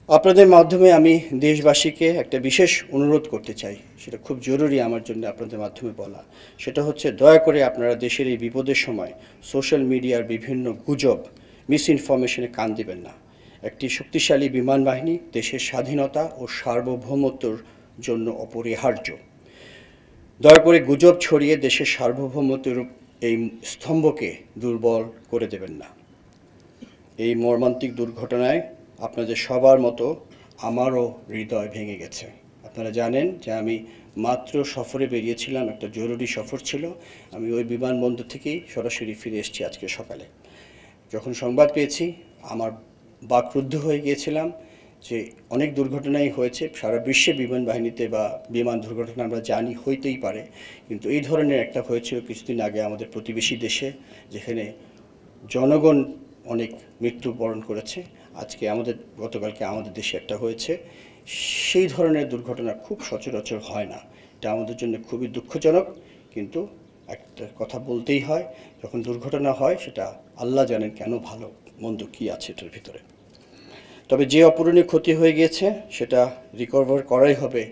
আপনাদের মাধ্যমে আমি দেশবাসীকে একটা বিশেষ অনুরোধ করতে চাই, সেটা খুব জরুরি আমার জন্য আপনাদের মাধ্যমে বলা। সেটা হচ্ছে দয়া করে আপনারা দেশের এই বিপদের সময় সোশ্যাল মিডিয়ার বিভিন্ন গুজব, মিসইনফরমেশনে কান দিবেন না। একটি শক্তিশালী বিমান বাহিনী দেশের স্বাধীনতা ও সার্বভৌমত্বর জন্য অপরিহার্য। দয়া করে গুজব ছড়িয়ে দেশের সার্বভৌমত্বের এই স্তম্ভকে দুর্বল করে দেবেন না। এই মর্মান্তিক দুর্ঘটনায় আপনাদের সবার মতো আমারও হৃদয় ভেঙে গেছে। আপনারা জানেন যে আমি মাত্র সফরে বেরিয়েছিলাম, একটা জরুরি সফর ছিল। আমি ওই বিমানবন্দর থেকেই সরাসরি ফিরে এসেছি আজকে সকালে। যখন সংবাদ পেয়েছি আমার বাকরুদ্ধ হয়ে গিয়েছিলাম যে অনেক দুর্ঘটনাই হয়েছে সারা বিশ্বে বিমান বাহিনীতে, বা বিমান দুর্ঘটনা আমরা জানি হইতেই পারে, কিন্তু এই ধরনের একটা হয়েছিল কিছুদিন আগে আমাদের প্রতিবেশী দেশে, যেখানে জনগণ অনেক মৃত্যুবরণ করেছে। আজকে গতকালকে আমাদের দেশে একটা হয়েছে। সেই ধরনের দুর্ঘটনা খুব সচরাচর হয় না। এটা আমাদের জন্য খুবই দুঃখজনক, কিন্তু একটা কথা বলতেই হয়, যখন দুর্ঘটনা হয় সেটা আল্লাহ জানেন কেন, ভালো মন্দ কী আছে এটার ভিতরে। তবে যে অপূরণীয় ক্ষতি হয়ে গিয়েছে সেটা রিকভার করাই হবে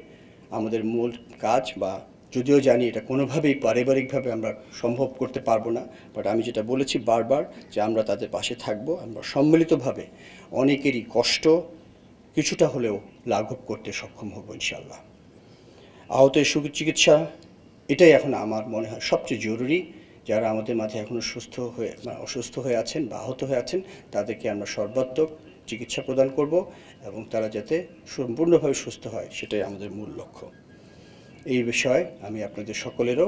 আমাদের মূল কাজ। বা যদিও জানি এটা কোনোভাবেই পারিবারিকভাবে আমরা সম্ভব করতে পারবো না, বাট আমি যেটা বলেছি বারবার যে আমরা তাদের পাশে থাকব। আমরা সম্মিলিতভাবে অনেকেরই কষ্ট কিছুটা হলেও লাঘব করতে সক্ষম হব ইনশাআল্লাহ। আহতের সুচিকিৎসা এটাই এখন আমার মনে হয় সবচেয়ে জরুরি। যারা আমাদের মাঝে এখনও অসুস্থ হয়ে আছেন বা আহত হয়ে আছেন, তাদেরকে আমরা সর্বাত্মক চিকিৎসা প্রদান করব এবং তারা যাতে সম্পূর্ণভাবে সুস্থ হয়, সেটাই আমাদের মূল লক্ষ্য। এই বিষয়ে আমি আপনাদের সকলেরও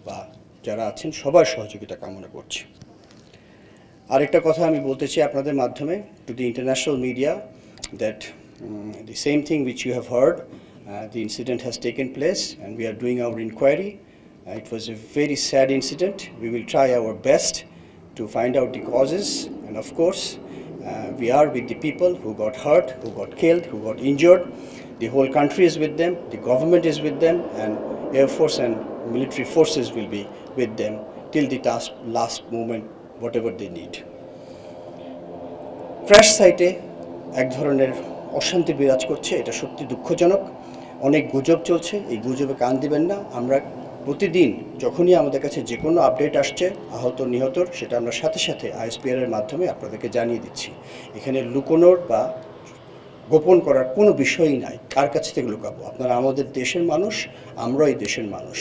বা যারা আছেন সবার সহযোগিতা কামনা করছি। আরেকটা কথা আমি বলতে চাই আপনাদের মাধ্যমে to the international media, that the same thing which you have heard, the incident has taken place and we are doing our inquiry. It was a very sad incident. We will try our best to find out the causes, and of course we are with the people who got hurt, who got killed, who got injured. The whole country is with them, the government is with them, and Air Force and military forces will be with them till the last moment, whatever they need. Crash সাইটে এক ধরনের অশান্তি বিরাজ করছে, এটা সত্যি দুঃখজনক। অনেক গুজব চলছে, এই গুজবে কান দিবেন না। আমরা প্রতিদিন যখনই আমাদের কাছে যে কোনো আপডেট আসছে আহত নিহতর, সেটা আমরা সাথে সাথে ISPR এর মাধ্যমে আপনাদেরকে জানিয়ে দিচ্ছি। এখানে লুকোনোর বা গোপন করার কোনো বিষয়ই নাই। কার কাছ থেকে লুকাবো? আপনারা আমাদের দেশের মানুষ, আমরাও এই দেশের মানুষ।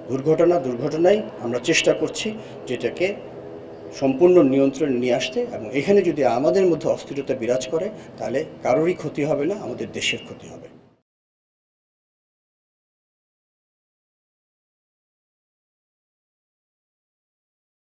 দুর্ঘটনাই আমরা চেষ্টা করছি যেটাকে সম্পূর্ণ নিয়ন্ত্রণে নিয়ে আসতে, এবং এখানে যদি আমাদের মধ্যে অস্থিরতা বিরাজ করে তাহলে কারোরই ক্ষতি হবে না, আমাদের দেশের ক্ষতি হবে।